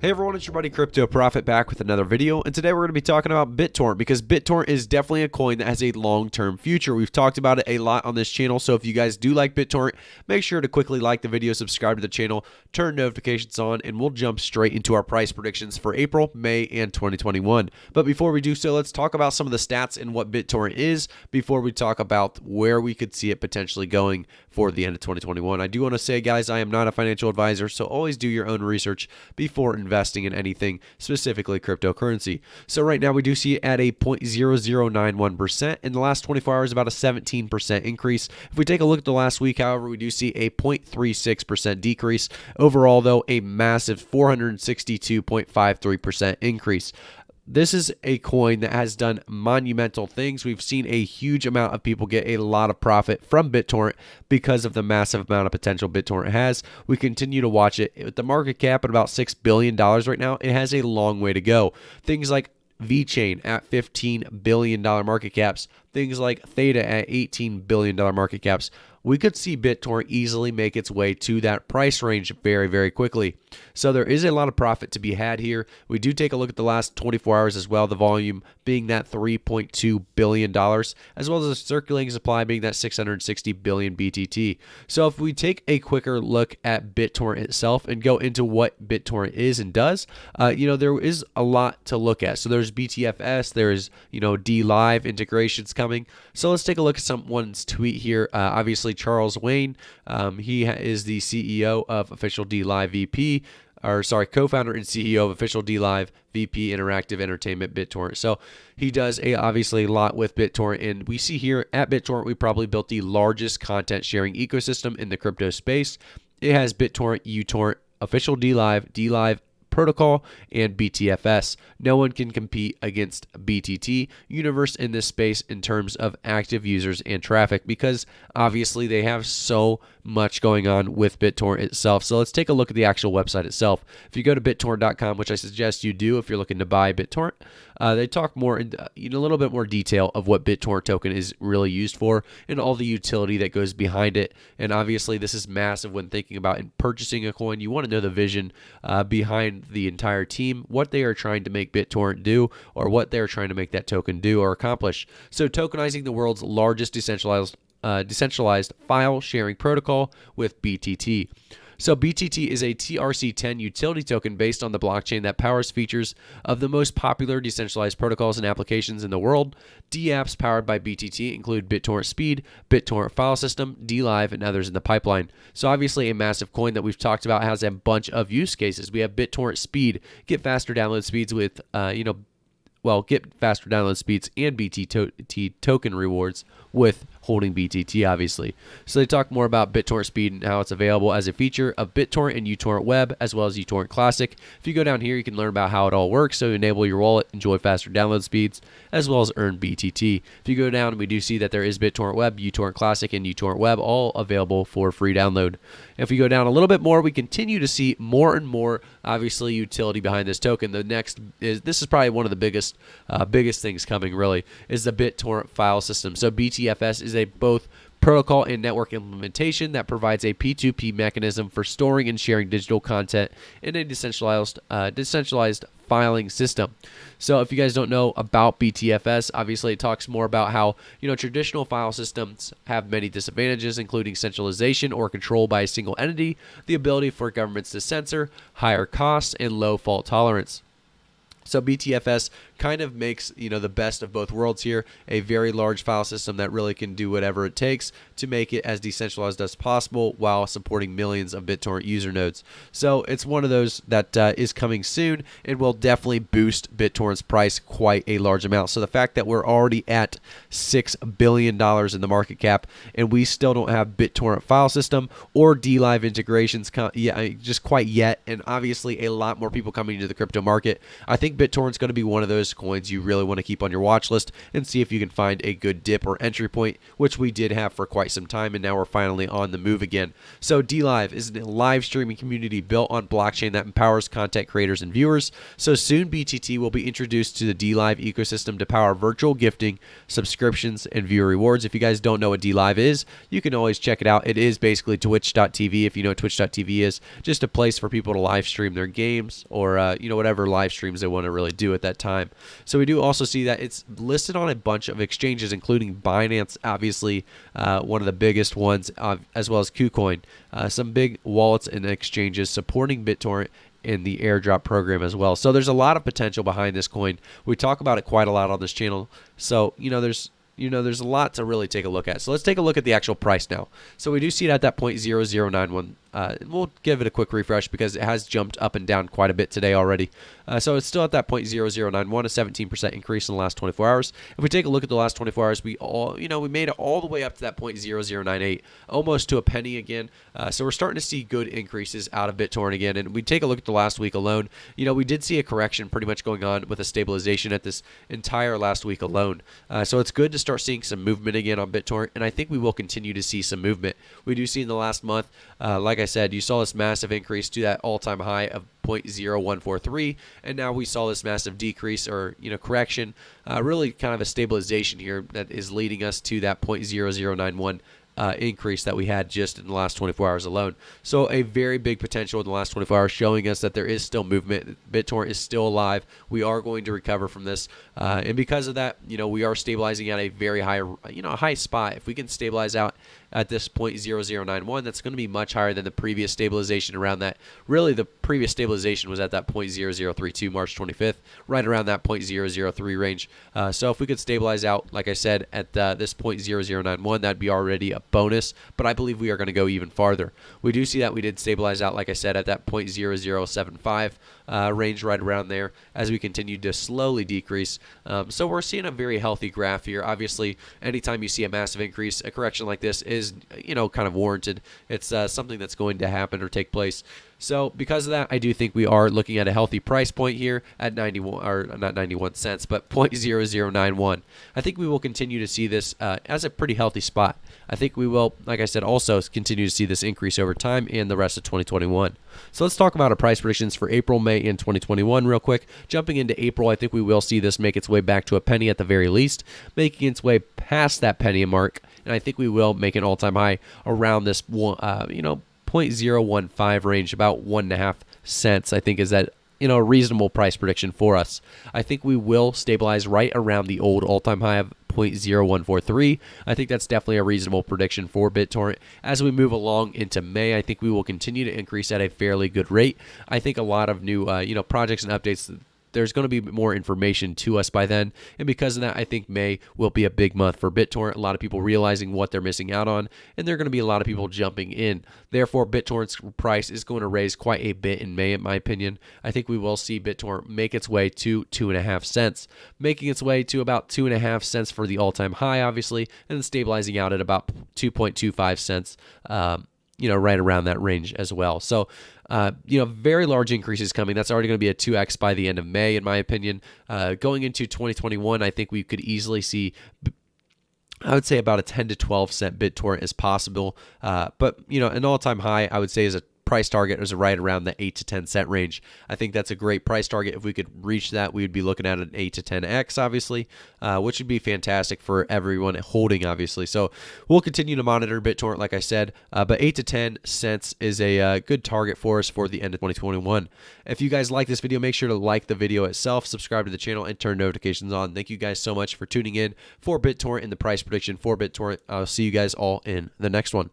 Hey everyone, it's your buddy Crypto Profit back with another video, and today we're going to be talking about BitTorrent because BitTorrent is definitely a coin that has a long-term future. We've talked about it a lot on this channel, so if you guys do like BitTorrent, make sure to quickly like the video, subscribe to the channel, turn notifications on, and we'll jump straight into our price predictions for April, May, and 2021. But before we do so, let's talk about some of the stats and what BitTorrent is before we talk about where we could see it potentially going for the end of 2021. I do want to say, guys, I am not a financial advisor, so always do your own research before investing in anything, specifically cryptocurrency. So right now we do see it at a 0.0091%. In the last 24 hours, about a 17% increase. If we take a look at the last week, however, we do see a 0.36% decrease. Overall, though, a massive 462.53% increase. This is a coin that has done monumental things. We've seen a huge amount of people get a lot of profit from BitTorrent because of the massive amount of potential BitTorrent has. We continue to watch it. With the market cap at about $6 billion right now, it has a long way to go. Things like VeChain at $15 billion market caps, things like Theta at $18 billion market caps. We could see BitTorrent easily make its way to that price range very, very quickly. So there is a lot of profit to be had here. We do take a look at the last 24 hours as well, the volume being that $3.2 billion, as well as the circulating supply being that 660 billion BTT. So if we take a quicker look at BitTorrent itself and go into what BitTorrent is and does, there is a lot to look at. So there's BTFS, there's, D Live integrations coming. So let's take a look at someone's tweet here. Obviously, Charles Wayne, he is the CEO of Official D Live VP, co-founder and CEO of Official D Live VP Interactive Entertainment BitTorrent. So he does obviously a lot with BitTorrent, and we see here at BitTorrent we probably built the largest content sharing ecosystem in the crypto space. It has BitTorrent, uTorrent, Official D Live protocol, and BTFS. No one can compete against BTT universe in this space in terms of active users and traffic because obviously they have so much going on with BitTorrent itself. So let's take a look at the actual website itself. If you go to BitTorrent.com, which I suggest you do if you're looking to buy BitTorrent, they talk more in a little bit more detail of what BitTorrent token is really used for and all the utility that goes behind it. And obviously this is massive when thinking about purchasing a coin. You want to know the vision behind the entire team, what they are trying to make BitTorrent do, or what they're trying to make that token do or accomplish. So tokenizing the world's largest decentralized file sharing protocol with BTT. So BTT is a TRC10 utility token based on the blockchain that powers features of the most popular decentralized protocols and applications in the world. DApps powered by BTT include BitTorrent Speed, BitTorrent File System, DLive, and others in the pipeline. So obviously a massive coin that we've talked about has a bunch of use cases. We have BitTorrent Speed, get faster download speeds with, get faster download speeds and BTT token rewards with holding BTT, obviously. So they talk more about BitTorrent Speed and how it's available as a feature of BitTorrent and uTorrent Web, as well as uTorrent Classic. If you go down here, you can learn about how it all works. So you enable your wallet, enjoy faster download speeds, as well as earn BTT. If you go down, we do see that there is BitTorrent Web, uTorrent Classic, and uTorrent Web, all available for free download. If we go down a little bit more, we continue to see more and more, obviously, utility behind this token. This is probably one of the biggest things coming, really, is the BitTorrent file system. So BTFS is a both protocol and network implementation that provides a P2P mechanism for storing and sharing digital content in a decentralized filing system. So if you guys don't know about BTFS, obviously it talks more about how traditional file systems have many disadvantages, including centralization or control by a single entity, the ability for governments to censor, higher costs, and low fault tolerance. So BTFS kind of makes the best of both worlds here, a very large file system that really can do whatever it takes to make it as decentralized as possible while supporting millions of BitTorrent user nodes. So it's one of those that is coming soon and will definitely boost BitTorrent's price quite a large amount. So the fact that we're already at $6 billion in the market cap and we still don't have BitTorrent file system or DLive integrations just quite yet, and obviously a lot more people coming into the crypto market, I think BitTorrent's going to be one of those risk coins you really want to keep on your watch list and see if you can find a good dip or entry point, which we did have for quite some time, and now we're finally on the move again. So DLive is a live streaming community built on blockchain that empowers content creators and viewers. So soon BTT will be introduced to the DLive ecosystem to power virtual gifting, subscriptions, and viewer rewards. If you guys don't know what DLive is, you can always check it out. It is basically twitch.tv. If you know what twitch.tv is, just a place for people to live stream their games or whatever live streams they want to really do at that time. So we do also see that it's listed on a bunch of exchanges, including Binance, obviously one of the biggest ones, as well as KuCoin. Some big wallets and exchanges supporting BitTorrent in the airdrop program as well. So there's a lot of potential behind this coin. We talk about it quite a lot on this channel. So there's a lot to really take a look at. So let's take a look at the actual price now. So we do see it at that 0.0091. We'll give it a quick refresh because it has jumped up and down quite a bit today already. So it's still at that 0.0091, a 17% increase in the last 24 hours. If we take a look at the last 24 hours, we made it all the way up to that 0.0098, almost to a penny again. So we're starting to see good increases out of BitTorrent again. And we take a look at the last week alone. We did see a correction pretty much going on with a stabilization at this entire last week alone. So it's good to start seeing some movement again on BitTorrent, and I think we will continue to see some movement. We do see in the last month, like I said, you saw this massive increase to that all-time high of 0.0143, and now we saw this massive decrease or correction, really kind of a stabilization here that is leading us to that 0.0091 increase that we had just in the last 24 hours alone. So a very big potential in the last 24 hours, showing us that there is still movement. BitTorrent is still alive. We are going to recover from this, and because of that, we are stabilizing at a very high, high spot. If we can stabilize out at this 0.0091, that's going to be much higher than the previous stabilization around that. Really, the previous stabilization was at that 0.0032 March 25th, right around that 0.003 range. So if we could stabilize out, like I said, at this 0.0091, that'd be already a bonus, but I believe we are going to go even farther. We do see that we did stabilize out, like I said, at that 0.0075 range, right around there, as we continue to slowly decrease. So we're seeing a very healthy graph here. Obviously, anytime you see a massive increase, a correction like this is kind of warranted. It's something that's going to happen or take place. So because of that, I do think we are looking at a healthy price point here at 91, or not 91 cents, but 0.0091. I think we will continue to see this as a pretty healthy spot. I think we will, like I said, also continue to see this increase over time in the rest of 2021. So let's talk about our price predictions for April, May, and 2021 real quick. Jumping into April, I think we will see this make its way back to a penny at the very least, making its way past that penny mark, and I think we will make an all-time high around this 0.015 range, about 1.5 cents. I think is that a reasonable price prediction for us. I think we will stabilize right around the old all-time high of 0.0143. I think that's definitely a reasonable prediction for BitTorrent. As we move along into May, I think we will continue to increase at a fairly good rate. I think a lot of new projects and updates, there's going to be more information to us by then, and because of that, I think May will be a big month for BitTorrent. A lot of people realizing what they're missing out on, and there are going to be a lot of people jumping in. Therefore, BitTorrent's price is going to raise quite a bit in May, in my opinion. I think we will see BitTorrent make its way to 2.5 cents, making its way to about 2.5 cents for the all-time high, obviously, and then stabilizing out at about 2.25 cents. Right around that range as well. So, very large increases coming. That's already going to be a 2x by the end of May, in my opinion. Going into 2021, I think we could easily see, I would say, about a 10 to 12 cent BitTorrent is possible. But, an all-time high, I would say, is a price target is right around the 8 to 10 cent range. I think that's a great price target. If we could reach that, we would be looking at an 8 to 10x, obviously, which would be fantastic for everyone holding, obviously. So we'll continue to monitor BitTorrent, like I said, but 8 to 10 cents is a good target for us for the end of 2021. If you guys like this video, make sure to like the video itself, subscribe to the channel, and turn notifications on. Thank you guys so much for tuning in for BitTorrent and the price prediction for BitTorrent. I'll see you guys all in the next one.